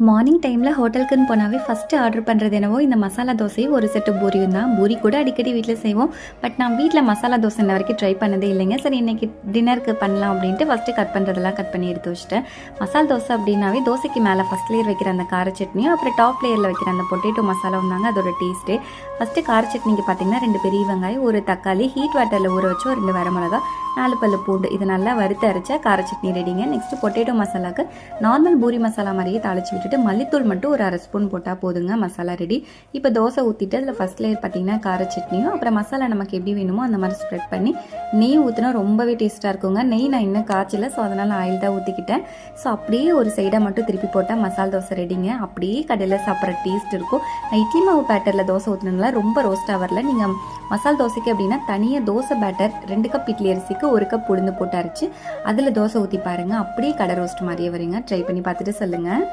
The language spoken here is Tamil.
மார்னிங் டைமில் ஹோட்டலுக்குன்னு போனாவே ஃபஸ்ட்டு ஆர்டர் பண்ணுறது என்னவோ இந்த மசாலா தோசையும் ஒரு செட்டு பூரியும் தான். பூரி கூட அடிக்கடி வீட்டில் செய்வோம். பட் நான் வீட்டில் மசாலா தோசை இன்ன வரைக்கும் ட்ரை பண்ணதே இல்லைங்க. சரி இன்றைக்கி டின்னருக்கு பண்ணலாம் அப்படின்ட்டு ஃபஸ்ட்டு கட் பண்ணுறதெல்லாம் கட் பண்ணி எடுத்து வச்சுட்டேன். மசாலா தோசை அப்படின்னாவே தோசைக்கு மேலே ஃபஸ்ட் லேயர் வைக்கிற அந்த கார சட்னியும் அப்புறம் டாப் லேயரில் வைக்கிற அந்த பொட்டேட்டோ மசாலாவும் தாங்க அதோட டேஸ்ட்டு. ஃபஸ்ட்டு கார சட்னிக்கு பார்த்திங்கன்னா 2 பெரிய வெங்காயம், ஒரு தக்காளி, ஹீட் வாட்டரில் ஊற வச்சு ஒரு 2 வரமிளகா, 4 பல்லு பூண்டு, இது நல்லா வறுத்து அரைச்ச கார சட்னி ரெடிங்க. நெக்ஸ்ட்டு பொட்டேட்டோ மசாலாவுக்கு நார்மல் பூரி மசாலா மாதிரியே தாளிச்சு விட்டுட்டு மல்லித்தூள் மட்டும் ஒரு 1/2 ஸ்பூன் போட்டால் போதுங்க. மசாலா ரெடி. இப்போ தோசை ஊற்றிட்டு அதில் ஃபஸ்ட் லேயர் பார்த்திங்கன்னா கார சட்னியும் அப்புறம் மசாலா நமக்கு எப்படி வேணுமோ அந்த மாதிரி ஸ்ப்ரெட் பண்ணி நெய் ஊற்றினா ரொம்பவே டேஸ்ட்டாக இருக்குங்க. நெய் நான் இன்னும் காய்ச்சல, ஸோ அதனால் ஆயில் தான் ஊற்றிக்கிட்டேன். ஸோ அப்படியே ஒரு சைடாக மட்டும் திருப்பி போட்டால் மசாலா தோசை ரெடிங்க. அப்படியே கடையில் சாப்பிட்ற டேஸ்ட் இருக்கும். நான் இட்லி மாவு பேட்டரில் தோசை ஊற்றினால ரொம்ப ரோஸ்ட்டாக வரல. நீங்கள் மசாலா தோசைக்கு அப்படின்னா தனியாக தோசை பேட்டர் 2 கப் இட்லி அரிசிக்கு 1 கப் உளுந்து போட்டு அரைச்சி அதில் தோசை ஊற்றி பாருங்கள். அப்படியே கடை ரோஸ்ட் மாதிரியே வருங்க. ட்ரை பண்ணி பார்த்துட்டு சொல்லுங்கள்.